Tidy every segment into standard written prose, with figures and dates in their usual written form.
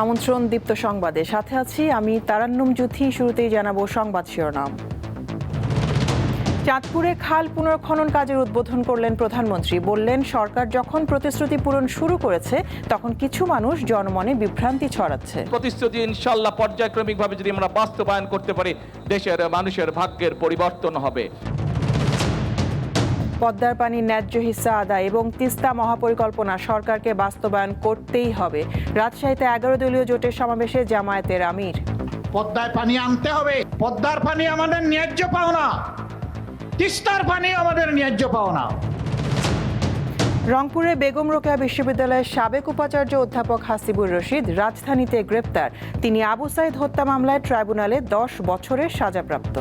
আমন্ত্রণ দীপ্ত সংবাদে, সাথে আছি আমি তারান্নুম জুথি। শুরুতেই জানাবো সংবাদ শিরোনাম। চাঁদপুরে খাল পুনর্খনন কাজের উদ্বোধন করলেন প্রধানমন্ত্রী। বললেন, সরকার যখন প্রতিশ্রুতি পূরণ শুরু করেছে তখন কিছু মানুষ জনমনে বিভ্রান্তি ছড়াচ্ছে। প্রতিশ্রুতি ইনশাআল্লাহ পর্যায়ক্রমিকভাবে যদি আমরা বাস্তবায়ন করতে পারি, দেশের মানুষের ভাগ্যের পরিবর্তন হবে। পদ্মার পানির ন্যায্য হিস্সা আদায় এবং তিস্তা মহাপরিকল্পনা সরকারকে বাস্তবায়ন করতেই হবে। রাজশাহীতে 11 দলীয় জোটের সমাবেশে জামায়াতের আমির। পদ্মায় পানি আনতে হবে, পদ্মার পানি আমাদের ন্যায্য পাওনা, তিস্তার পানি আমাদের ন্যায্য পাওনা। রংপুরে বেগম রোকেয়া বিশ্ববিদ্যালয়ের সাবেক উপাচার্য অধ্যাপক হাসিবুর রশিদ রাজধানীতে গ্রেপ্তার। তিনি আবু সাইদ হত্যা মামলায় ট্রাইব্যুনালে 10 বছরের সাজাপ্রাপ্ত।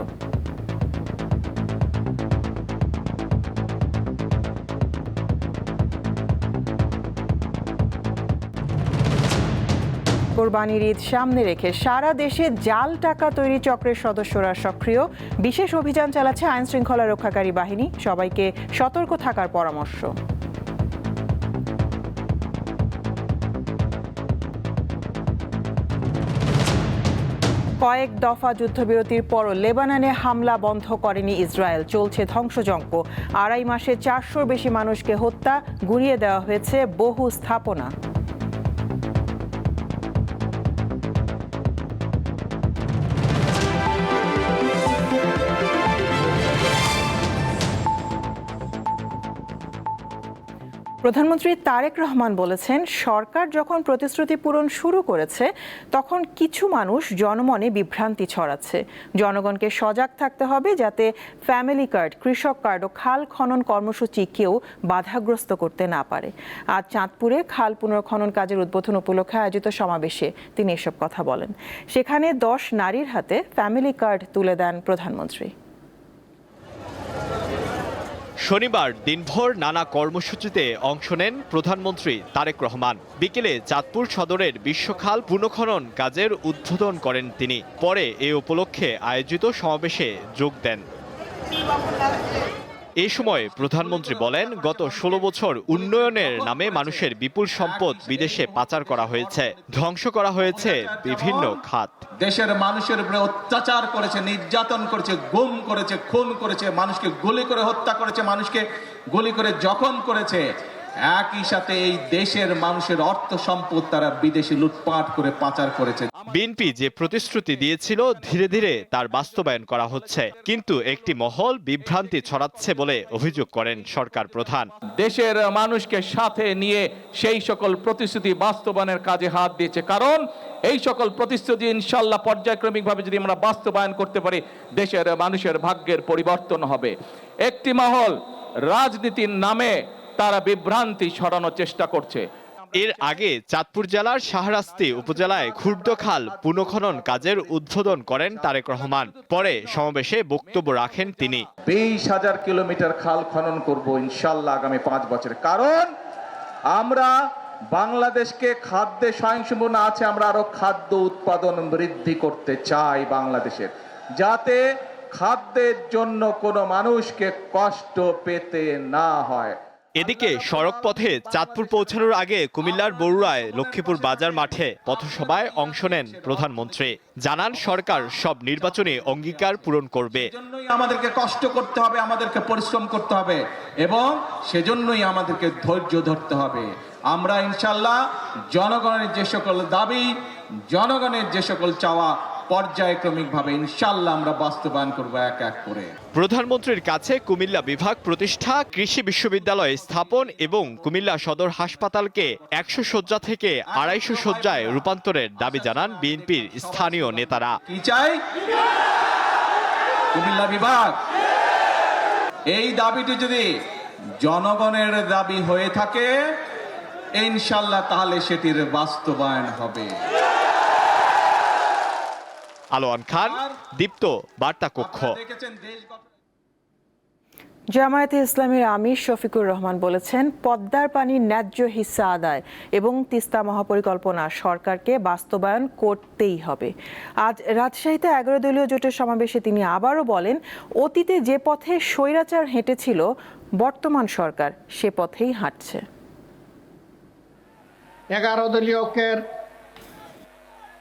কোরবানির ঈদ সামনে রেখে সারা দেশে জাল টাকা তৈরি চক্রের সদস্যরা সক্রিয়। বিশেষ অভিযান চালাচ্ছে আইন শৃঙ্খলা রক্ষাকারী বাহিনী। সবাইকে সতর্ক থাকার পরামর্শ। কয়েক দফা যুদ্ধবিরতির পরও লেবাননে হামলা বন্ধ করেনি ইসরায়েল। চলছে ধ্বংসযজ্ঞ। 2.5 মাসে 400-র বেশি মানুষকে হত্যা, গুঁড়িয়ে দেওয়া হয়েছে বহু স্থাপনা। প্রধানমন্ত্রী তারেক রহমান বলেছেন, সরকার যখন প্রতিশ্রুতি পূরণ শুরু করেছে তখন কিছু মানুষ জনমনে বিভ্রান্তি ছড়াচ্ছে। জনগণকে সজাগ থাকতে হবে যাতে ফ্যামিলি কার্ড, কৃষক কার্ড ও খাল খনন কর্মসূচি কেউ বাধাগ্রস্ত করতে না পারে। আজ চাঁদপুরে খাল পুনর্খনন কাজের উদ্বোধন উপলক্ষে আয়োজিত সমাবেশে তিনি এসব কথা বলেন। সেখানে 10 নারীর হাতে ফ্যামিলি কার্ড তুলে দেন প্রধানমন্ত্রী। শনিবার দিনভর নানা কর্মসূচিতে অংশ নেন প্রধানমন্ত্রী তারেক রহমান। বিকেলে চাঁদপুর সদরের বিশ্বখাল পুনঃখনন কাজের উদ্বোধন করেন তিনি। পরে এ উপলক্ষে আয়োজিত সমাবেশে যোগ দেন। এ সময় প্রধানমন্ত্রী বলেন, গত 16 বছর উন্নয়নের নামে মানুষের বিপুল সম্পদ বিদেশে পাচার করা হয়েছে, ধ্বংস করা হয়েছে বিভিন্ন খাত। দেশের মানুষের উপরে অত্যাচার করেছে, নির্যাতন করেছে, গুম করেছে, খুন করেছে, মানুষকে গুলি করে হত্যা করেছে, মানুষকে গুলি করে জখম করেছে। একই সাথে এই দেশের মানুষের অর্থ সম্পদ তারা বিদেশে লুটপাট করে পাচার করেছে। বিএনপি যে প্রতিশ্রুতি দিয়েছিল ধীরে ধীরে তার বাস্তবায়ন করা হচ্ছে, কিন্তু একটি মহল বিভ্রান্তি ছড়াচ্ছে বলে অভিযোগ করেন সরকার প্রধান। দেশের মানুষকে সাথে নিয়ে সেই সকল প্রতিশ্রুতি বাস্তবায়নের কাজে হাত দিয়েছে। কারণ এই সকল প্রতিশ্রুতি ইনশাআল্লাহ পর্যায়ক্রমিকভাবে যদি আমরা বাস্তবায়ন করতে পারি, দেশের মানুষের ভাগ্যের পরিবর্তন হবে। একটি মহল রাজনীতির নামে তারা বিভ্রান্তি ছড়ানোর চেষ্টা করছে। এর আগে চাঁদপুর জেলার শাহরাস্তি উপজেলায় ক্ষুব্ধখাল পুনঃখনন কাজের উদ্বোধন করেন তারেক রহমান। পরে সমাবেশে বক্তব্য রাখেন তিনি। 20,000 কিলোমিটার খাল খনন করব ইনশাআল্লাহ আগামী 5 বছরে। কারণ আমরা বাংলাদেশকে খাদ্যে স্বয়ংসম্পূর্ণ আছে, আমরা আরো খাদ্য উৎপাদন বৃদ্ধি করতে চাই বাংলাদেশের, যাতে খাদ্যের জন্য কোনো মানুষকে কষ্ট পেতে না হয়। এদিকে সড়ক পথে চাঁদপুর পৌঁছানোর আগে কুমিল্লার বরুড়ায় লক্ষ্মীপুর বাজার মাঠে পথসভায় অংশ নেন প্রধানমন্ত্রী। জানান, সরকার সব নির্বাচনী অঙ্গীকার পূরণ করবে। সেজন্যই আমাদেরকে কষ্ট করতে হবে, আমাদেরকে পরিশ্রম করতে হবে এবং সেজন্যই আমাদেরকে ধৈর্য ধরতে হবে। আমরা ইনশাআল্লাহ জনগণের যে সকল দাবি, জনগণের যে সকল চাওয়া পর্যায়ক্রমিকভাবে ইনশাআল্লাহ আমরা বাস্তবায়ন করব এক এক করে। প্রধানমন্ত্রীর কাছে কুমিল্লা বিভাগ প্রতিষ্ঠা, কৃষি বিশ্ববিদ্যালয় স্থাপন এবং কুমিল্লা সদর হাসপাতালকে 100 শয্যা থেকে 250 শয্যায় রূপান্তরের দাবি জানান বিএনপির স্থানীয় নেতারা। কি চাই? কুমিল্লা বিভাগ। এই দাবিটি যদি জনগণের দাবি হয়ে থাকে ইনশাআল্লাহ তাহলে সেটির বাস্তবায়ন হবে। আলোয়ান খান, দীপ্ত বার্তা কক্ষ। জামায়াতে ইসলামীর আমির শফিকুর রহমান বলেছেন, পদ্মার পানির ন্যায্য হিস্সা আদায় এবং তিস্তা মহাপরিকল্পনা সরকারকে বাস্তবায়ন করতেই হবে। আজ রাজশাহীতে 11 দলীয় জোটের সমাবেশে তিনি আবারও বলেন, অতীতে যে পথে স্বৈরাচার হেঁটেছিল বর্তমান সরকার সে পথেই হাঁটছে। 11 দলীয় ঐক্যের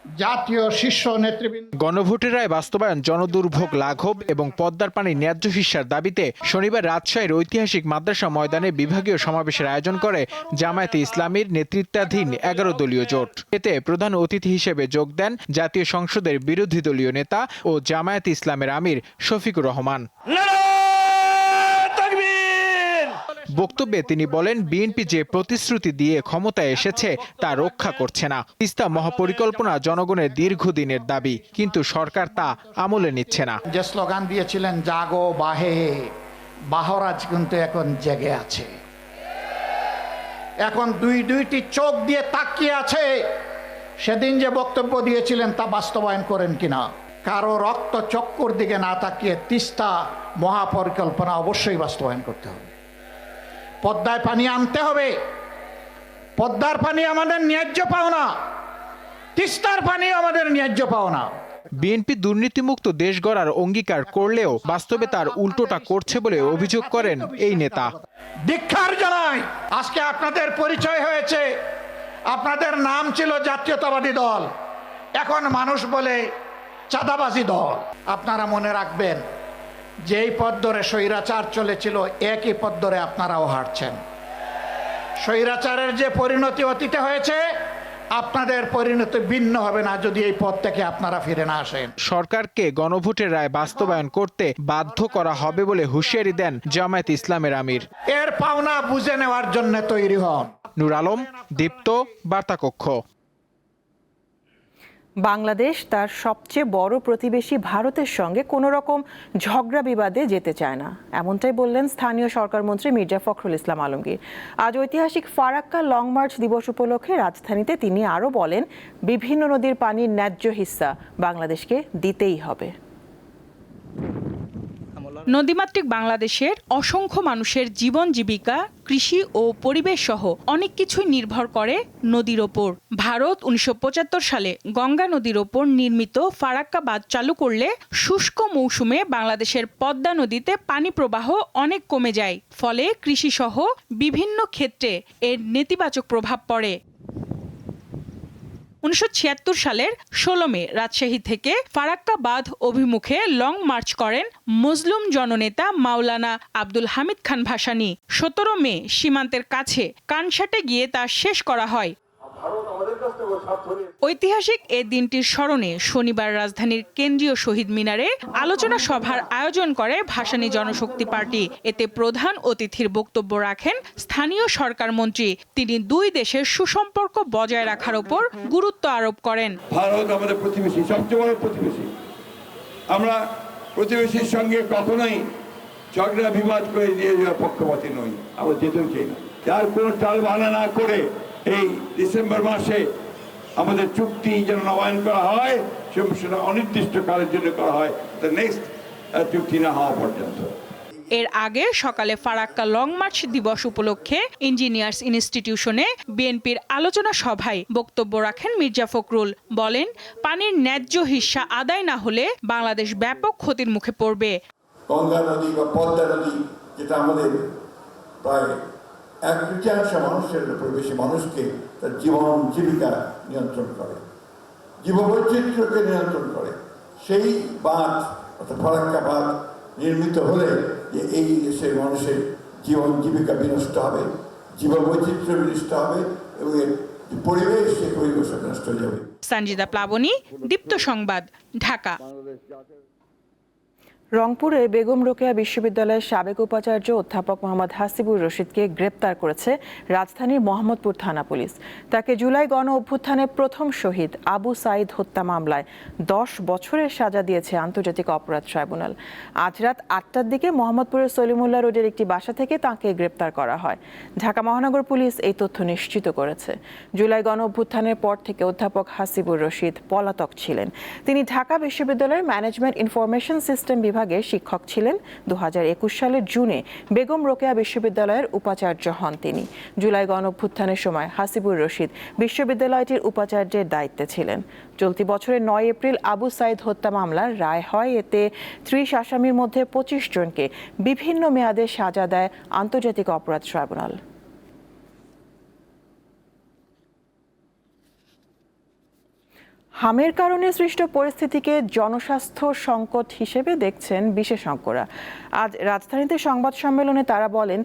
জাতীয় শীর্ষ নেতৃবৃন্দ গণভোটের রায় বাস্তবায়ন, জনদুর্ভোগ লাঘব এবং পদ্মার পানি ন্যায্য হিস্যার দাবিতে শনিবার রাজশাহীর ঐতিহাসিক মাদ্রাসা ময়দানে বিভাগীয় সমাবেশের আয়োজন করে জামায়াতে ইসলামীর নেতৃত্বাধীন 11 দলীয় জোট। এতে প্রধান অতিথি হিসেবে যোগ দেন জাতীয় সংসদের বিরোধী দলীয় নেতা ও জামায়াতে ইসলামের আমির শফিকুর রহমান। বক্তব্যে তিনি বলেন, বিএনপি যে প্রতিশ্রুতি দিয়ে ক্ষমতায় এসেছে তা রক্ষা করছে না। তিস্তা মহাপরিকল্পনা জনগণের দীর্ঘদিনের দাবি, কিন্তু সরকার তা আমলে নিচ্ছে না। যে স্লোগান দিয়েছিলেন জাগো বাহে, বাহরাজ কিন্তু এখন জেগে আছে, এখন দুইটি চোখ দিয়ে তাকিয়ে আছে। সেদিন যে বক্তব্য দিয়েছিলেন তা বাস্তবায়ন করেন কিনা। কারো রক্ত চক্কর দিকে না তাকিয়ে তিস্তা মহাপরিকল্পনা অবশ্যই বাস্তবায়ন করতে হবে। পদ্মায় পানি আনতে হবে। পদ্মার পানি আমাদের ন্যায্য পাওনা, তিস্তার পানি আমাদের ন্যায্য পাওনা। বিএনপি দুর্নীতিমুক্ত দেশ গড়ার অঙ্গীকার করলেও বাস্তবে তার উল্টোটা করছে বলে অভিযোগ করেন এই নেতা। ধিক্কার জানাই, আজকে আপনাদের পরিচয় হয়েছে, আপনাদের নাম ছিল জাতীয়তাবাদী দল, এখন মানুষ বলে চাঁদাবাজি দল। আপনারা মনে রাখবেন, যেই পথ ধরে স্বৈরাচার চলেছিল একই পথ ধরে আপনারাও হাঁটছেন। স্বৈরাচারের যে পরিণতি অতীতে হয়েছে, আপনাদের পরিণতি ভিন্ন হবে না যদি এই পথ থেকে আপনারা ফিরে না আসেন। সরকারকে গণভোটের রায় বাস্তবায়ন করতে বাধ্য করা হবে বলে হুঁশিয়ারি দেন জামায়াত ইসলামের আমির। এর পাওনা বুঝে নেওয়ার জন্য তৈরি হন। নূর আলম, দীপ্ত, বার্তাকক্ষ। বাংলাদেশ তার সবচেয়ে বড় প্রতিবেশী ভারতের সঙ্গে কোনো রকম ঝগড়া বিবাদে যেতে চায় না, এমনটাই বললেন স্থানীয় সরকারমন্ত্রী মির্জা ফখরুল ইসলাম আলমগীর। আজ ঐতিহাসিক ফারাক্কা লং মার্চ দিবস উপলক্ষে রাজধানীতে তিনি আরও বলেন, বিভিন্ন নদীর পানির ন্যায্য হিস্সা বাংলাদেশকে দিতেই হবে। নদীমাতৃক বাংলাদেশের অসংখ্য মানুষের জীবন জীবিকা, কৃষি ও পরিবেশ সহ অনেক কিছুই নির্ভর করে নদীর ওপর। ভারত 1975 সালে গঙ্গা নদীর ওপর নির্মিত ফারাক্কা বাঁধ চালু করলে শুষ্ক মৌসুমে বাংলাদেশের পদ্মা নদীতে পানি প্রবাহ অনেক কমে যায়, ফলে কৃষি সহ বিভিন্ন ক্ষেত্রে এর নেতিবাচক প্রভাব পড়ে। 1976 সালের 16 মে রাজশাহী থেকে ফারাক্কা বাঁধ অভিমুখে লং মার্চ করেন মজলুম জননেতা মাওলানা আব্দুল হামিদ খান ভাসানী। 17 মে সীমান্তের কাছে কানসাটে গিয়ে তা শেষ করা হয়। ঐতিহাসিক এ দিনটির স্মরণে শনিবার রাজধানীর কেন্দ্রীয় শহীদ মিনারে আলোচনা সভার আয়োজন করে ভাসানী জনশক্তি পার্টি। এতে প্রধান অতিথির বক্তব্য রাখেন স্থানীয় সরকার মন্ত্রী। তিনি দুই দেশের সুসম্পর্ক বজায় রাখার উপর গুরুত্ব আরোপ করেন। ভারত আমাদের প্রতিবেশী, সবচেয়ে বড় প্রতিবেশী। আমরা প্রতিবেশীর সঙ্গে কখনোই ঝগড়া বিবাদ করে দিয়ে যাওয়ার পক্ষপাতী নই, আমরা যেতেও চাই না। যার কোনো টাল বাহানা না করে এই ডিসেম্বর মাসে আমাদের চুক্তি যেন নবায়ন করা হয়, সেটা অনির্দিষ্ট কালের জন্য করা হয়, নেক্সট চুক্তি না হওয়া পর্যন্ত। এর আগে সকালে ফারাক্কা লং মার্চ দিবস উপলক্ষে ইঞ্জিনিয়ার্স ইনস্টিটিউশনে বিএনপির আলোচনা সভায় বক্তব্য রাখেন মির্জা ফখরুল। বলেন, পানির ন্যায্য হিস্সা আদায় না হলে বাংলাদেশ ব্যাপক ক্ষতির মুখে পড়বে। গঙ্গা নদী বা পদ্মা নদী, যেটা আমাদের প্রায় 1/3 মানুষের উপর বেশি মানুষকে তার জীবন জীবিকা নিয়ন্ত্রণ করে, জীববৈচিত্র্যকে নিয়ন্ত্রণ করে, সেই বাঁধ অর্থাৎ ফারাক্কা বাঁধ নির্মিত হলে যে এই দেশের মানুষের জীবন জীবিকা বিনষ্ট হবে, জীববৈচিত্র্য বিনষ্ট হবে এবং এর পরিবেশ, সেই পরিবেশ নষ্ট হয়ে যাবে। সঞ্জিদা প্লাবনী, দীপ্ত সংবাদ, ঢাকা। রংপুরে বেগম রোকেয়া বিশ্ববিদ্যালয়ের সাবেক উপাচার্য অধ্যাপক মোহাম্মদ হাসিবুর রশিদকে গ্রেপ্তার করেছে রাজধানীর মোহাম্মদপুর থানা পুলিশ। তাকে জুলাই গণ অভ্যুত্থানে প্রথম শহীদ আবু সাঈদ হত্যা মামলায় 10 বছরের সাজা দিয়েছে আন্তর্জাতিক অপরাধ ট্রাইব্যুনাল। আজ রাত 8টার দিকে মোহাম্মদপুরের সলিমুল্লাহ রোডের একটি বাসা থেকে তাঁকে গ্রেপ্তার করা হয়। ঢাকা মহানগর পুলিশ এই তথ্য নিশ্চিত করেছে। জুলাই গণ অভ্যুত্থানের পর থেকে অধ্যাপক হাসিবুর রশিদ পলাতক ছিলেন। তিনি ঢাকা বিশ্ববিদ্যালয়ের ম্যানেজমেন্ট ইনফরমেশন সিস্টেম বিভাগের শিক্ষক ছিলেন। 2021 সালের জুনে বেগম রোকেয়া বিশ্ববিদ্যালয়ের উপাচার্য হন তিনি। জুলাই গণ অভ্যুত্থানের সময় হাসিবুর রশিদ বিশ্ববিদ্যালয়টির উপাচার্যের দায়িত্বে ছিলেন। চলতি বছরের 9 এপ্রিল আবু সাঈদ হত্যা মামলার রায় হয়। এতে 30 আসামির মধ্যে 25 জনকে বিভিন্ন মেয়াদে সাজা দেয় আন্তর্জাতিক অপরাধ ট্রাইব্যুনাল। হামের কারণে সৃষ্ট পরিস্থিতিকে জনস্বাস্থ্য সংকট হিসেবে দেখছেন বিশেষজ্ঞরা। আজ রাজধানীতে সংবাদ সম্মেলনে তারা বলেন,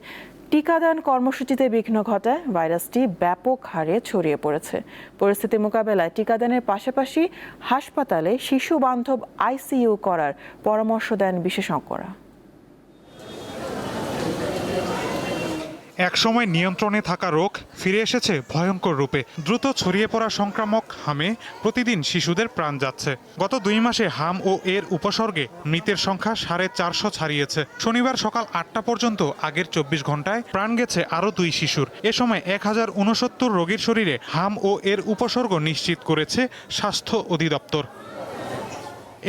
টিকাদান কর্মসূচিতে বিঘ্ন ঘটায় ভাইরাসটি ব্যাপক হারে ছড়িয়ে পড়েছে। পরিস্থিতি মোকাবেলায় টিকাদানের পাশাপাশি হাসপাতালে শিশু বান্ধব আইসিইউ করার পরামর্শ দেন বিশেষজ্ঞরা। একসময় নিয়ন্ত্রণে থাকা রোগ ফিরে এসেছে ভয়ঙ্কর রূপে। দ্রুত ছড়িয়ে পড়া সংক্রামক হামে প্রতিদিন শিশুদের প্রাণ যাচ্ছে। গত 2 মাসে হাম ও এর উপসর্গে মৃতের সংখ্যা 450 ছাড়িয়েছে। শনিবার সকাল 8টা পর্যন্ত আগের 24 ঘন্টায় প্রাণ গেছে আরও 2 শিশুর। এ সময় 1069 রোগীর শরীরে হাম ও এর উপসর্গ নিশ্চিত করেছে স্বাস্থ্য অধিদপ্তর।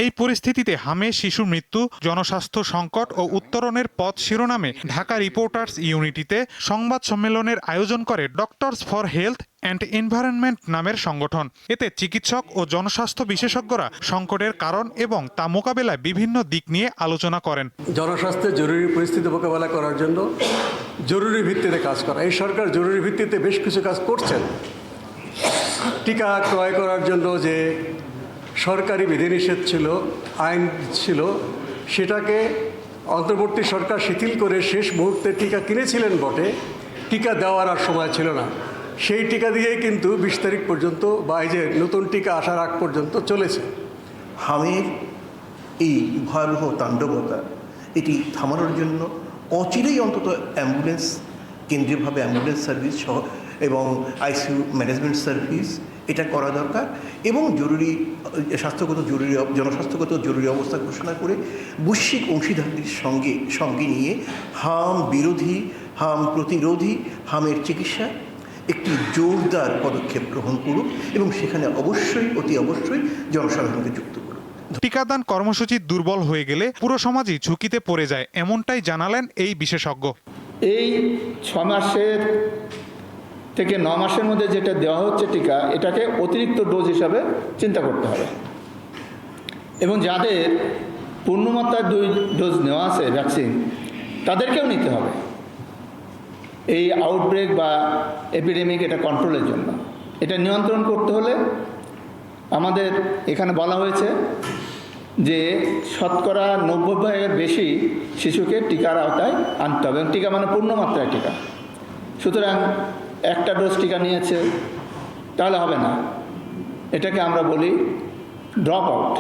এই পরিস্থিতিতে হামে শিশুর মৃত্যু, জনস্বাস্থ্য সংকট ও উত্তরণের পথ শিরোনামে ঢাকা রিপোর্টার্স ইউনিটিতে সংবাদ সম্মেলনের আয়োজন করে doctors for health and environment নামের সংগঠন। এতে চিকিৎসক ও জনস্বাস্থ্য বিশেষজ্ঞরা সংকটের কারণ এবং তা মোকাবেলায় বিভিন্ন দিক নিয়ে আলোচনা করেন। জনস্বাস্থ্যের জরুরি পরিস্থিতি মোকাবেলা করার জন্য জরুরি ভিত্তিতে কাজ করা। এই সরকার জরুরি ভিত্তিতে বেশ কিছু কাজ করছেন। টিকা ক্রয় করার জন্য যে সরকারি বিধিনিষেধ ছিল, আইন ছিল, সেটাকে অন্তর্বর্তী সরকার শিথিল করে শেষ মুহূর্তে টিকা কিনেছিলেন বটে, টিকা দেওয়ার আর সময় ছিল না। সেই টিকা দিয়েই কিন্তু 20 তারিখ পর্যন্ত বা এই যে নতুন টিকা আসার আগ পর্যন্ত চলেছে। হামের এই ভয়াবহ তাণ্ডবতা এটি থামানোর জন্য অচিরেই অন্তত অ্যাম্বুলেন্স, কেন্দ্রীয়ভাবে অ্যাম্বুলেন্স সার্ভিস সহ এবং আইসিইউ ম্যানেজমেন্ট সার্ভিস এটা করা দরকার এবং জনস্বাস্থ্যগত জরুরি অবস্থা ঘোষণা করে বৈশ্বিক অংশীদারদের সঙ্গে নিয়ে হাম বিরোধী, হাম প্রতিরোধী, হামের চিকিৎসা একটি জোরদার পদক্ষেপ গ্রহণ করুক এবং সেখানে অতি অবশ্যই জনসাধারণকে যুক্ত করুক। টিকাদান কর্মসূচি দুর্বল হয়ে গেলে পুরো সমাজই ঝুঁকিতে পড়ে যায়, এমনটাই জানালেন এই বিশেষজ্ঞ। এই 6 মাসের থেকে 9 মাসের মধ্যে যেটা দেওয়া হচ্ছে টিকা, এটাকে অতিরিক্ত ডোজ হিসাবে চিন্তা করতে হবে এবং যাদের পূর্ণমাত্রার 2 ডোজ নেওয়া আছে ভ্যাকসিন, তাদেরকেও নিতে হবে এই আউটব্রেক বা এপিডেমিক এটা কন্ট্রোলের জন্য। এটা নিয়ন্ত্রণ করতে হলে আমাদের এখানে বলা হয়েছে যে 90% বেশি শিশুকে টিকার আওতায় আনতে হবে এবং টিকা মানে পূর্ণমাত্রায় টিকা। সুতরাং একটা ডোজ টিকা নিয়েছে তাহলে হবে না, এটাকে আমরা বলি ড্রপ আউট,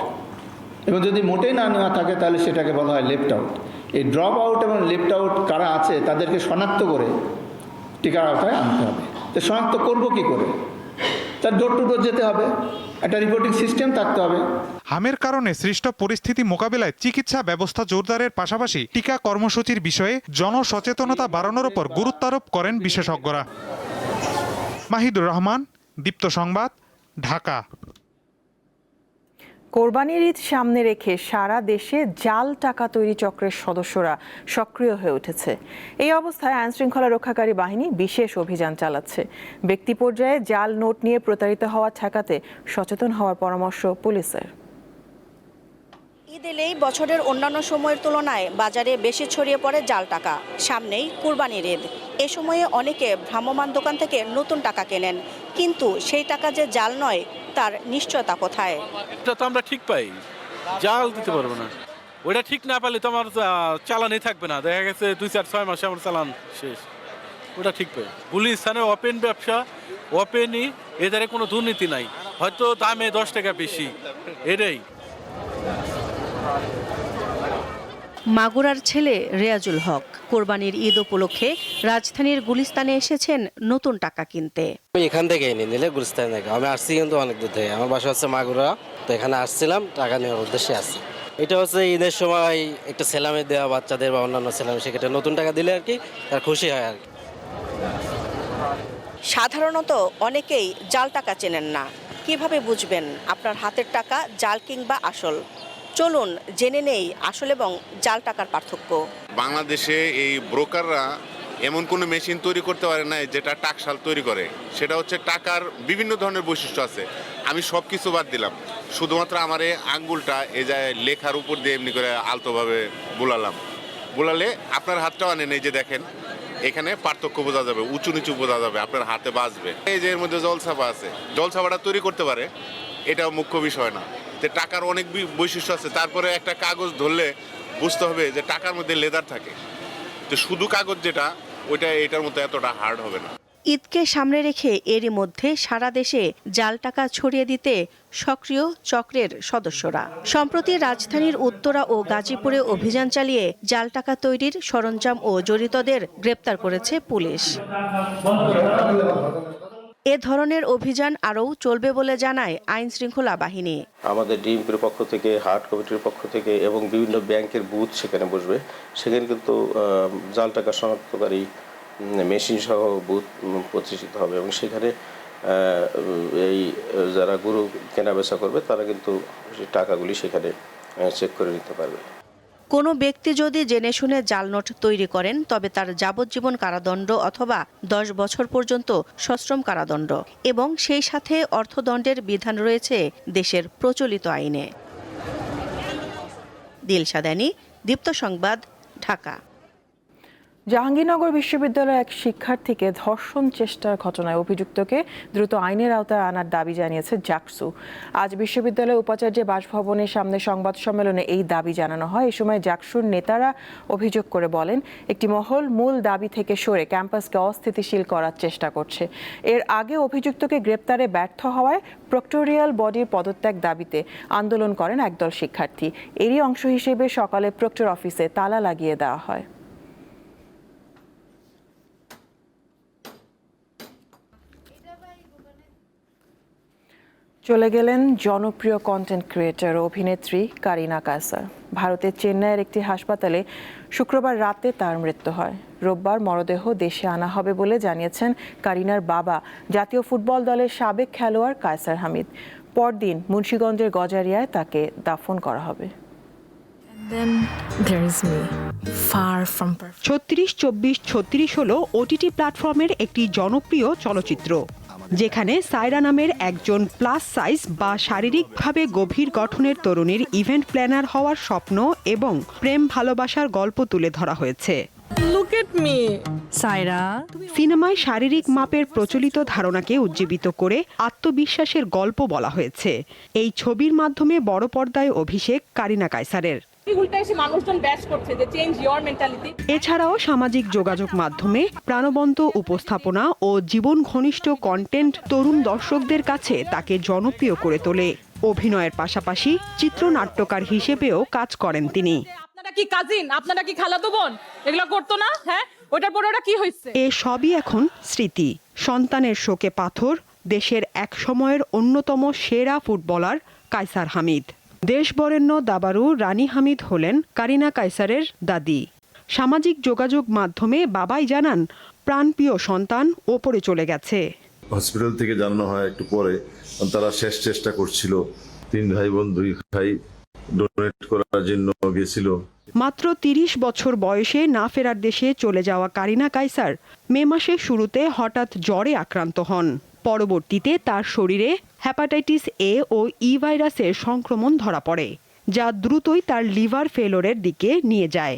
এবং যদি মোটেই না নেওয়া থাকে তাহলে সেটাকে বলা হয় লেফট আউট। এই ড্রপ আউট এবং লেফট আউট কারা আছে তাদেরকে শনাক্ত করে টিকার আওতায় আনতে হবে। তো শনাক্ত করব কি করে? তার ডোর টু ডোর যেতে হবে, একটা রিপোর্টিং সিস্টেম থাকতে হবে। হামের কারণে সৃষ্ট পরিস্থিতি মোকাবেলায় চিকিৎসা ব্যবস্থা জোরদারের পাশাপাশি টিকা কর্মসূচির বিষয়ে জনসচেতনতা বাড়ানোর উপর গুরুত্ব আরোপ করেন বিশেষজ্ঞরা। মাহিদুর রহমান, দীপ্ত সংবাদ, ঢাকা। কোরবানির ঈদ সামনে রেখে সারা দেশে জাল টাকা তৈরি চক্রের সদস্যরা সক্রিয় হয়ে উঠেছে। এই অবস্থায় আইনশৃঙ্খলা রক্ষাকারী বাহিনী বিশেষ অভিযান চালাচ্ছে। ব্যক্তি পর্যায়ে জাল নোট নিয়ে প্রতারিত হওয়া ঠেকাতে সচেতন হওয়ার পরামর্শ পুলিশের। ঈদ এলেই বছরের অন্যান্য সময়ের তুলনায় বাজারে বেশি ছড়িয়ে পড়ে জাল টাকা। সামনেই কুরবানির ঈদ, এ সময়ে অনেকে ভ্রাম্যমাণ দোকান থেকে নতুন টাকা কেনেন, কিন্তু সেই টাকা যে জাল নয় তার নিশ্চয়তা কোথায়? এটা তো আমরা ঠিক পাই, জাল দিতে পারবো না। ওইটা ঠিক না পাইলে তো আমার চালানই থাকবে না, দেখা গেছে 2-4-6 মাসে আমার চালান শেষ। ওটা ঠিক পাই। গুলিস্তানে ওপেন ব্যবসা, ওপেনই, এদের কোনো দুর্নীতি নাই, হয়তো দামে 10 টাকা বেশি, এটাই। মাগুরার ছেলে রেয়াজুল হক কোরবানির ঈদ উপলক্ষে রাজধানীর গুলিস্তানে এসেছেন নতুন টাকা কিনতে। এখান থেকে নিলে গুলিস্তানে থেকে আমি আসছি, কিন্তু অনেক দূর থেকে। আমার বাসা হচ্ছে মাগুরা, তো এখানে আসছিলাম টাকা নেওয়ার উদ্দেশ্যে আসছি। এটা হচ্ছে ঈদের সময় একটা সেলামে দেওয়া বাচ্চাদের বা অন্যান্য সেলামে, সেক্ষেত্রে নতুন টাকা দিলে আর কি তার খুশি হয় আর কি। সাধারণত অনেকেই জাল টাকা চেনেন না। কিভাবে বুঝবেন আপনার হাতের টাকা জাল কিংবা আসল? চলুন জেনে নেই আসল এবং জাল টাকার পার্থক্য। বাংলাদেশে এই ব্রোকাররা এমন কোনো মেশিন তৈরি করতে পারে না যেটা টাকশাল তৈরি করে। সেটা হচ্ছে টাকার বিভিন্ন ধরনের বৈশিষ্ট্য আছে। আমি সব কিছু বাদ দিলাম, শুধুমাত্র আমার এই আঙ্গুলটা এ যায় লেখার উপর দিয়ে এমনি করে আলতোভাবে বোলালে আপনার হাতটাও আনেন, এই যে দেখেন এখানে পার্থক্য বোঝা যাবে, উঁচু নিচু বোঝা যাবে, আপনার হাতে বাজবে। এই যে এর মধ্যে জলছাপা আছে, জলছাপাটা তৈরি করতে পারে এটাও মুখ্য বিষয় না। তো টাকার অনেক বৈশিষ্ট্য আছে, তারপরে একটা কাগজ ধরলে বুঝতে হবে যে টাকার মধ্যে লেদার থাকে, তো শুধু কাগজ যেটা ওইটা এটার মতো এতটা হার্ড হবে না। ঈদকে সামনে রেখে এরই মধ্যে সারা দেশে জাল টাকা ছড়িয়ে দিতে সক্রিয় চক্রের সদস্যরা। সম্প্রতি রাজধানীর উত্তরা ও গাজীপুরে অভিযান চালিয়ে জাল টাকা তৈরির সরঞ্জাম ও জড়িতদের গ্রেপ্তার করেছে পুলিশ। এ ধরনের অভিযান আরও চলবে বলে জানায় আইন শৃঙ্খলা বাহিনী। আমাদের ডিএমপির পক্ষ থেকে, হাট কমিটির পক্ষ থেকে এবং বিভিন্ন ব্যাংকের বুথ সেখানে বসবে। সেখানে কিন্তু জাল টাকা শনাক্তকারী মেশিন সহ বুথ প্রতিষ্ঠিত হবে এবং সেখানে এই যারা গরু কেনাবেচা করবে তারা কিন্তু টাকাগুলি সেখানে চেক করে নিতে পারবে। কোনো ব্যক্তি যদি জেনে শুনে জাল নোট তৈরি করেন তবে তার যাবজ্জীবন কারাদণ্ড অথবা 10 বছর পর্যন্ত সশ্রম কারাদণ্ড এবং সেই সাথে অর্থদণ্ডের বিধান রয়েছে দেশের প্রচলিত আইনে। দিলশাদানি, দীপ্ত সংবাদ, ঢাকা। জাহাঙ্গীরনগর বিশ্ববিদ্যালয়ের এক শিক্ষার্থীকে ধর্ষণ চেষ্টার ঘটনায় অভিযুক্তকে দ্রুত আইনের আওতায় আনার দাবি জানিয়েছে জাকসু। আজ বিশ্ববিদ্যালয়ের উপাচার্যের বাসভবনের সামনে সংবাদ সম্মেলনে এই দাবি জানানো হয়। এ সময় জাকসুর নেতারা অভিযোগ করে বলেন, একটি মহল মূল দাবি থেকে সরে ক্যাম্পাসকে অস্থিতিশীল করার চেষ্টা করছে। এর আগে অভিযুক্তকে গ্রেপ্তারে ব্যর্থ হওয়ায় প্রক্টোরিয়াল বডির পদত্যাগ দাবিতে আন্দোলন করেন একদল শিক্ষার্থী। এরই অংশ হিসেবে সকালে প্রক্টর অফিসে তালা লাগিয়ে দেওয়া হয়। চলে গেলেন জনপ্রিয় কন্টেন্ট ক্রিয়েটর ও অভিনেত্রী কারিনা কায়সার। ভারতের চেন্নাইয়ের একটি হাসপাতালে শুক্রবার রাতে তার মৃত্যু হয়। রোববার মরদেহ দেশে আনা হবে বলে জানিয়েছেন কারিনার বাবা, জাতীয় ফুটবল দলের সাবেক খেলোয়াড় কায়সার হামিদ। পরদিন মুন্সিগঞ্জের গজারিয়ায় তাকে দাফন করা হবে। 36-24-36 হলো ওটিটি প্ল্যাটফর্মের একটি জনপ্রিয় চলচ্চিত্র, যেখানে সায়রা নামের একজন প্লাস সাইজ বা শারীরিকভাবে গভীর গঠনের তরুণীর ইভেন্ট প্ল্যানার হওয়ার স্বপ্ন এবং প্রেম ভালোবাসার গল্প তুলে ধরা হয়েছে। সিনেমায় শারীরিক মাপের প্রচলিত ধারণাকে উজ্জীবিত করে আত্মবিশ্বাসের গল্প বলা হয়েছে। এই ছবির মাধ্যমে বড় পর্দায় অভিষেক কারিনা কায়সারের। এছাড়াও সামাজিক যোগাযোগ মাধ্যমে প্রাণবন্ত উপস্থাপনা ও জীবন ঘনিষ্ঠ কন্টেন্ট তরুণ দর্শকদের কাছে তাকে জনপ্রিয় করে তোলে। অভিনয়ের পাশাপাশি চিত্রনাট্যকার হিসেবেও কাজ করেন তিনি। আপনারা কি কাজিন, আপনারা কি খালাতো বোন, এগুলো করতো না? হ্যাঁ, ওটার পরে ওটা কি হয়েছে? এ সবই এখন স্মৃতি। সন্তানের শোকে পাথর দেশের এক সময়ের অন্যতম সেরা ফুটবলার কায়সার হামিদ। দেশ বরেণ্য দাবারু রানী হামিদ হলেন কারিনা কায়সারের দাদি। সামাজিক যোগাযোগ মাধ্যমে বাবাই জানান, প্রাণপ্রিয় সন্তান ওপরে চলে গেছে। হসপিটাল থেকে জানানো হয় একটু পরে, তারা শেষ চেষ্টা করছিল। 3 ভাই বোন 2 ভাই ডোনেট করার জন্য গেছিল। মাত্র 30 বছর বয়সে না ফেরার দেশে চলে যাওয়া কারিনা কায়সার মে মাসের শুরুতে হঠাৎ জ্বরে আক্রান্ত হন। পরবর্তীতে তার শরীরে হেপাটাইটিস এ ও ই ভাইরাসের সংক্রমণ ধরা পড়ে, যা দ্রুতই তার লিভার ফেলোরের দিকে নিয়ে যায়।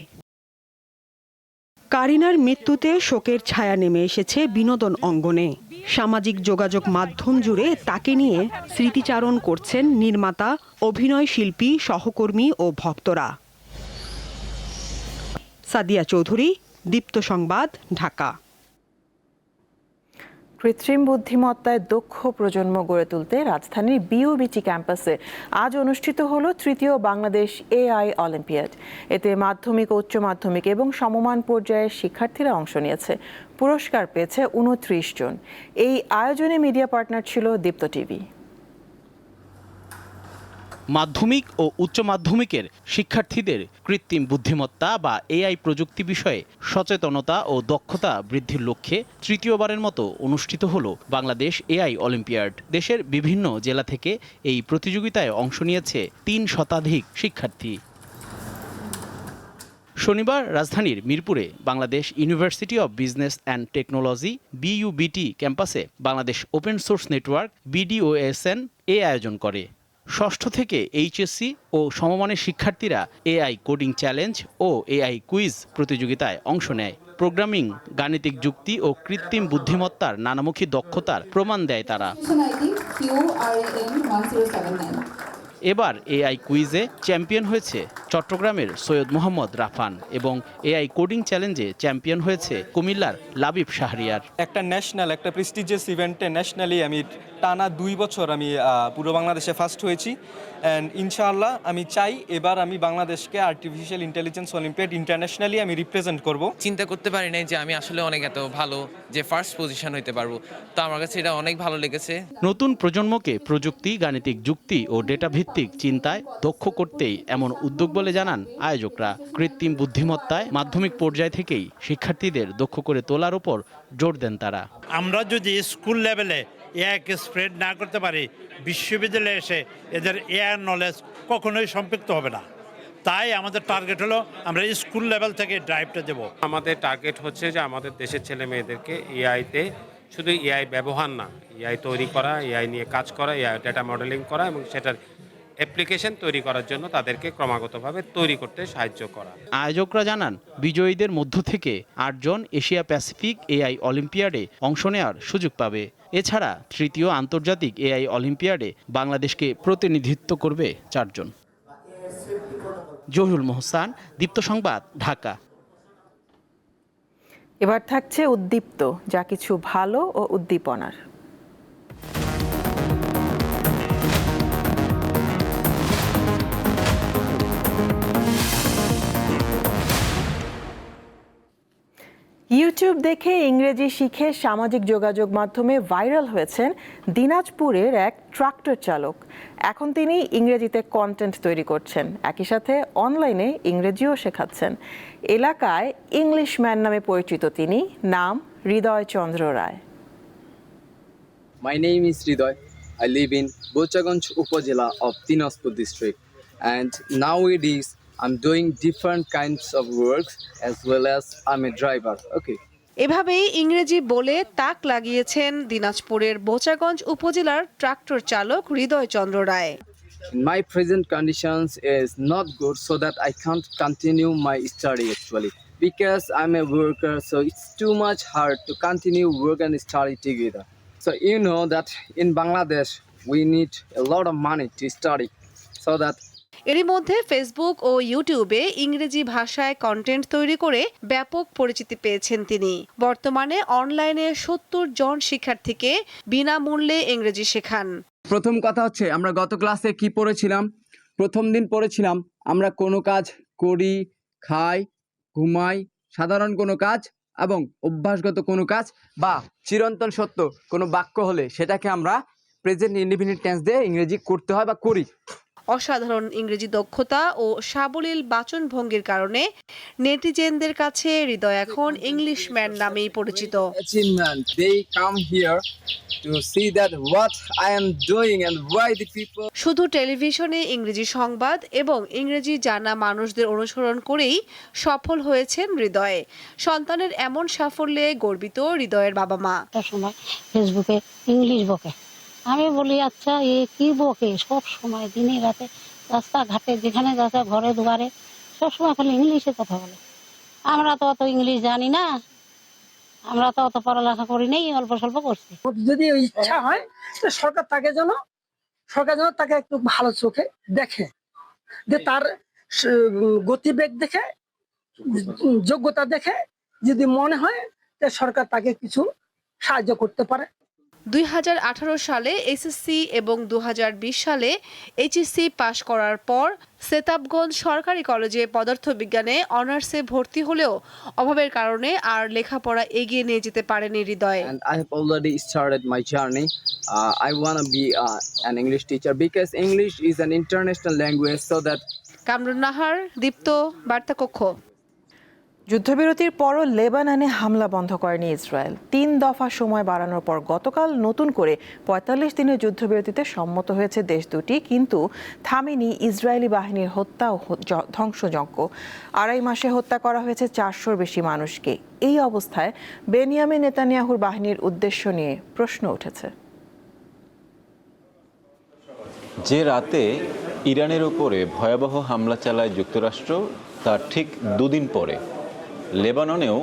কারিনার মৃত্যুতে শোকের ছায়া নেমে এসেছে বিনোদন অঙ্গনে। সামাজিক যোগাযোগ মাধ্যম জুড়ে তাকে নিয়ে স্মৃতিচারণ করছেন নির্মাতা, অভিনয় শিল্পী, সহকর্মী ও ভক্তরা। সাদিয়া চৌধুরী, দীপ্ত সংবাদ, ঢাকা। কৃত্রিম বুদ্ধিমত্তায় দক্ষ প্রজন্ম গড়ে তুলতে রাজধানীর বিউবিটি ক্যাম্পাসে আজ অনুষ্ঠিত হলো ৩য় বাংলাদেশ এআই অলিম্পিয়াড। এতে মাধ্যমিক, উচ্চ মাধ্যমিক এবং সমমান পর্যায়ের শিক্ষার্থীরা অংশ নিয়েছে। পুরস্কার পেয়েছে 29 জন। এই আয়োজনে মিডিয়া পার্টনার ছিল দীপ্ত টিভি। মাধ্যমিক ও উচ্চ মাধ্যমিকের শিক্ষার্থীদের কৃত্রিম বুদ্ধিমত্তা বা এআই প্রযুক্তি বিষয়ে সচেতনতা ও দক্ষতা বৃদ্ধির লক্ষ্যে তৃতীয়বারের মতো অনুষ্ঠিত হলো বাংলাদেশ এআই অলিম্পিয়াড। দেশের বিভিন্ন জেলা থেকে এই প্রতিযোগিতায় অংশ নিয়েছে 3 শতাধিক শিক্ষার্থী। শনিবার রাজধানীর মিরপুরে Bangladesh university of business and technology BUBT ক্যাম্পাসে Bangladesh open source network BDOSN আয়োজন করে। ষষ্ঠ থেকে এইচএসসি ও সমমানের শিক্ষার্থীরা এআই কোডিং চ্যালেঞ্জ ও এআই কুইজ প্রতিযোগিতায় অংশ নেয়। প্রোগ্রামিং, গাণিতিক যুক্তি ও কৃত্রিম বুদ্ধিমত্তার নানামুখী দক্ষতার প্রমাণ দেয় তারা। QRAM1079. এবার এআই কুইজে চ্যাম্পিয়ন হয়েছে চট্টগ্রামের সৈয়দ মোহাম্মদ রাফান এবং এআই কোডিং চ্যালেঞ্জে চ্যাম্পিয়ন হয়েছে কুমিল্লার লাবিব শাহরিয়ার। একটা ন্যাশনাল, একটা প্রেস্টিজিয়াস ইভেন্টে ন্যাশনালি আমি টানা 2 বছর আমি পুরো বাংলাদেশে ফার্স্ট হয়েছি। অ্যান্ড ইনশাআল্লাহ আমি চাই এবার আমি বাংলাদেশকে আর্টিফিশিয়াল ইন্টেলিজেন্স অলিম্পিয়াড ইন্টারন্যাশনালি আমি রিপ্রেজেন্ট করব। চিন্তা করতে পারি নাই যে আমি আসলে অনেক এত ভালো যে ফার্স্ট পজিশন হইতে পারবো, তো আমার কাছে এটা অনেক ভালো লেগেছে। নতুন প্রজন্মকে প্রযুক্তি, গাণিতিক যুক্তি ও ডেটা ভিত্তিক চিন্তায় দক্ষ করতেই এমন উদ্যোগ বলে জানান আয়োজকরা। কৃত্রিম বুদ্ধিমত্তায় মাধ্যমিক পর্যায় থেকেই শিক্ষার্থীদের দক্ষ করে তোলার উপর জোর দেন তারা। আমরা যদি স্কুল লেভেলে এআইকে স্প্রেড না করতে পারি, বিশ্ববিদ্যালয়ে এসে এদের এআই নলেজ কখনোই সম্পৃক্ত হবে না। তাই আমাদের টার্গেট হলো আমরা স্কুল লেভেল থেকে ড্রাইভটা দেব। আমাদের টার্গেট হচ্ছে যে আমাদের দেশের ছেলে মেয়েদেরকে এআইতে শুধু এআই ব্যবহার না, এআই তৈরি করা, এআই নিয়ে কাজ করা, এআই ডেটা মডেলিং করা এবং সেটার অ্যাপ্লিকেশন তৈরি করার জন্য তাদেরকে ক্রমাগতভাবে তৈরি করতে সাহায্য করা। আয়োজকরা জানান বিজয়ীদের মধ্য থেকে 8 জন এশিয়া প্যাসিফিক এআই অলিম্পিয়াডে অংশ নেওয়ার সুযোগ পাবে। এছাড়া তৃতীয় আন্তর্জাতিক এআই অলিম্পিয়াডে বাংলাদেশকে প্রতিনিধিত্ব করবে 4 জন। জহুরুল মোহসান, দীপ্ত সংবাদ, ঢাকা। এবার থাকছে উদ্দীপ্ত, যা কিছু ভালো ও উদ্দীপনার। ইউটিউব দেখে ইংরেজি শিখে সামাজিক যোগাযোগ মাধ্যমে ভাইরাল হয়েছেন দিনাজপুরের এক ট্রাক্টর চালক। এখন তিনি ইংরেজিতে কন্টেন্ট তৈরি করছেন, একই সাথে অনলাইনে ইংরেজিও শেখাচ্ছেন। এলাকায় ইংলিশ ম্যান নামে পরিচিত তিনি। নাম হৃদয় চন্দ্র রায়। My name is Hridoy. I live in Bochaganj Upazila of Dinaspur district, and nowadays I'm doing different kinds of works as well as I'm a driver. Okay. এভাবেই ইংরেজি বলে তাক লাগিয়েছেন দিনাজপুরের বোচাগঞ্জ উপজেলার ট্রাক্টর চালক হৃদয় চন্দ্র রায়। My present conditions is not good, so that I can't continue my study actually because I'm a worker, so it's too much hard to continue work and study together. So you know that in Bangladesh we need a lot of money to study, so that এরই মধ্যে Facebook ও ইউটিউবে ইংরেজি ভাষায় content তৈরি করে ব্যাপক পরিচিতি পেয়েছেন তিনি। বর্তমানে অনলাইনে 70 জন শিক্ষার্থীকে বিনামূল্যে ইংরেজি শেখান। প্রথম কথা হচ্ছে আমরা গত ক্লাসে কি পড়েছিলাম? প্রথম দিন পড়েছিলাম আমরা কোনো কাজ করি, খাই, ঘুমাই, সাধারণ কোনো কাজ এবং অভ্যাসগত কোনো কাজ বা চিরন্তন সত্য কোনো বাক্য হলে সেটাকে আমরা প্রেজেন্ট ইনডিফিনিট টেন্স দিয়ে ইংরেজি করতে হয় বা করি। অসাধারণ ইংরেজি দক্ষতা ও সাবলীল বাচনভঙ্গির কারণে নেটিজেনদের কাছে হৃদয় এখন ইংলিশ ম্যান নামেই পরিচিত। শুধু টেলিভিশনে ইংরেজি সংবাদ এবং ইংরেজি জানা মানুষদের অনুসরণ করেই সফল হয়েছেন হৃদয়। সন্তানের এমন সাফল্যে গর্বিত হৃদয়ের বাবা মা। ফেসবুকে ইংলিশ বকে, আমি বলি আচ্ছা এ কি বকে, সব সময় দিনে রাতে রাস্তাঘাটে যেখানে যাচ্ছে ঘরে দুয়ারে সবসময় খালি ইংলিশে কথা বলে। আমরা তো অত ইংলিশ জানি না, আমরা তো অত পড়ালেখা করি নাই, অল্প স্বল্প করছি। যদি ইচ্ছা হয় সরকার যেন তাকে একটু ভালো চোখে দেখে, যে তার গতিবেগ দেখে, যোগ্যতা দেখে যদি মনে হয় যে সরকার তাকে কিছু সাহায্য করতে পারে। 2018 সালে এসএসসি এবং 2020 সালে এইচএসসি পাশ করার পর সেতাবগঞ্জ সরকারি কলেজে পদার্থবিজ্ঞানে অনার্সে ভর্তি হলেও অভাবের কারণে আর লেখাপড়া এগিয়ে নিয়ে যেতে পারেনি হৃদয়। And I have already started my journey. I want to be an English teacher because English is an international language, so that Kamrun Nahar, দীপ্ত, বার্তা কক্ষ। যুদ্ধবিরতির পরও লেবাননে হামলা বন্ধ করেনি ইসরায়েল। 3 দফা সময় বাড়ানোর পর গতকাল নতুন করে 45 দিনের যুদ্ধবিরতিতে সম্মত হয়েছে দেশ দুটি, কিন্তু থামেনি ইসরায়েলি বাহিনীর হত্যা ও ধ্বংসযজ্ঞ। 2.5 মাসে হত্যা করা হয়েছে 400-র বেশি মানুষকে। এই অবস্থায় বেনিয়ামিন নেতানিয়াহুর বাহিনীর উদ্দেশ্য নিয়ে প্রশ্ন উঠেছে। যে রাতে ইরানের উপরে ভয়াবহ হামলা চালায় যুক্তরাষ্ট্র, তার ঠিক 2 দিন পরে লেবাননেও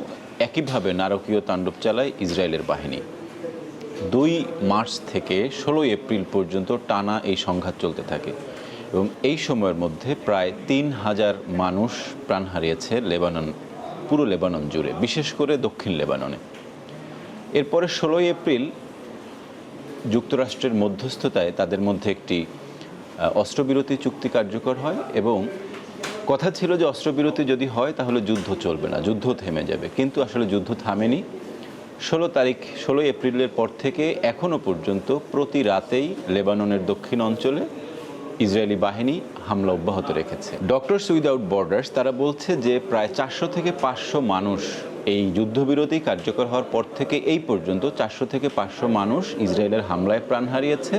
একইভাবে নারকীয় তাণ্ডব চালায় ইসরায়েলের বাহিনী। 2 মার্চ থেকে 16 এপ্রিল পর্যন্ত টানা এই সংঘাত চলতে থাকে এবং এই সময়ের মধ্যে প্রায় 3000 মানুষ প্রাণ হারিয়েছে পুরো লেবানন জুড়ে, বিশেষ করে দক্ষিণ লেবাননে। এরপরে 16 এপ্রিল যুক্তরাষ্ট্রের মধ্যস্থতায় তাদের মধ্যে একটি অস্ত্রবিরতি চুক্তি কার্যকর হয় এবং কথা ছিল যে অস্ত্রবিরতি যদি হয় তাহলে যুদ্ধ চলবে না, যুদ্ধ থেমে যাবে, কিন্তু আসলে যুদ্ধ থামেনি। 16 এপ্রিলের পর থেকে এখনো পর্যন্ত প্রতি রাতেই লেবাননের দক্ষিণ অঞ্চলে ইসরায়েলি বাহিনী হামলা অব্যাহত রেখেছে। ডক্টরস উইদাউট বর্ডার্স তারা বলছে যে প্রায় 400 থেকে 500 মানুষ এই যুদ্ধবিরতি কার্যকর হওয়ার পর থেকে এই পর্যন্ত 400 থেকে 500 মানুষ ইসরায়েলের হামলায় প্রাণ হারিয়েছে।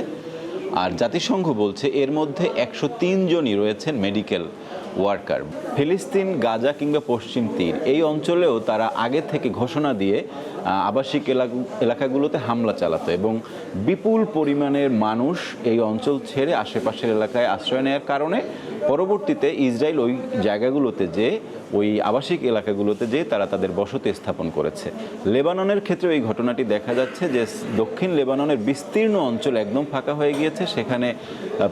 আর জাতিসংঘ বলছে এর মধ্যে 103 জনই রয়েছেন মেডিকেল ওয়ার্কার। ফিলিস্তিন, গাজা কিংবা পশ্চিম তীর এই অঞ্চলেও তারা আগে থেকে ঘোষণা দিয়ে আবাসিক এলাকাগুলোতে হামলা চালাতো এবং বিপুল পরিমাণের মানুষ এই অঞ্চল ছেড়ে আশেপাশের এলাকায় আশ্রয় নেওয়ার কারণে পরবর্তীতে ইসরায়েল ওই জায়গাগুলোতে ওই আবাসিক এলাকাগুলোতে তারা তাদের বসতি স্থাপন করেছে। লেবাননের ক্ষেত্রে এই ঘটনাটি দেখা যাচ্ছে যে দক্ষিণ লেবাননের বিস্তীর্ণ অঞ্চল একদম ফাঁকা হয়ে গিয়েছে, সেখানে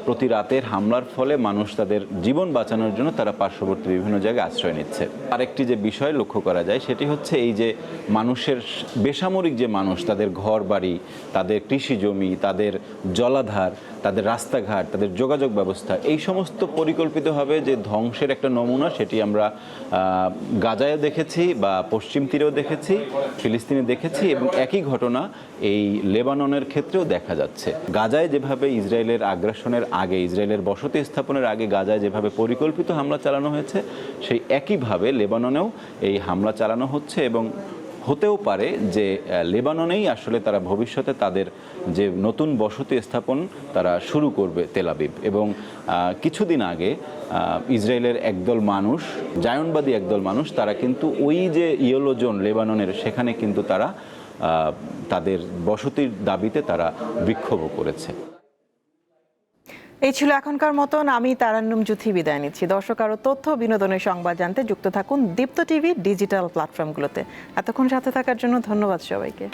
প্রতি রাতের হামলার ফলে মানুষ তাদের জীবন বাঁচানোর জন্য তারা পার্শ্ববর্তী বিভিন্ন জায়গায় আশ্রয় নিচ্ছে। আরেকটি যে বিষয় লক্ষ্য করা যায় সেটি হচ্ছে এই যে মানুষের বেসামরিক যে মানুষ, তাদের ঘর বাড়ি, তাদের কৃষি জমি, তাদের জলাধার, তাদের রাস্তাঘাট, তাদের যোগাযোগ ব্যবস্থা, এই সমস্ত পরিকল্পিতভাবে যে ধ্বংসের একটা নমুনা সেটি আমরা গাজায় দেখেছি বা পশ্চিম তীরেও দেখেছি, ফিলিস্তিনে দেখেছি এবং একই ঘটনা এই লেবাননের ক্ষেত্রেও দেখা যাচ্ছে। গাজায় যেভাবে ইসরায়েলের আগ্রাসনের আগে, ইসরায়েলের বসতি স্থাপনের আগে গাজায় যেভাবে পরিকল্পিত হামলা চালানো হয়েছে, সেই একইভাবে লেবাননেও এই হামলা চালানো হচ্ছে এবং হতেও পারে যে লেবাননেই আসলে তারা ভবিষ্যতে তাদের যে নতুন বসতি স্থাপন তারা শুরু করবে তেল আবিব। এবং কিছুদিন আগে ইসরায়েলের একদল মানুষ, জায়নবাদী একদল মানুষ, তারা কিন্তু ওই যে ইয়েলো জোন লেবাননের সেখানে কিন্তু তারা তাদের বসতির দাবিতে তারা বিক্ষোভও করেছে। এই ছিল এখনকার মতন। আমি তারান্নুম জুথি বিদায় নিচ্ছি। দর্শক, আরও তথ্য বিনোদনের সংবাদ জানতে যুক্ত থাকুন দীপ্ত টিভি ডিজিটাল প্ল্যাটফর্মগুলোতে। এতক্ষণ সাথে থাকার জন্য ধন্যবাদ সবাইকে।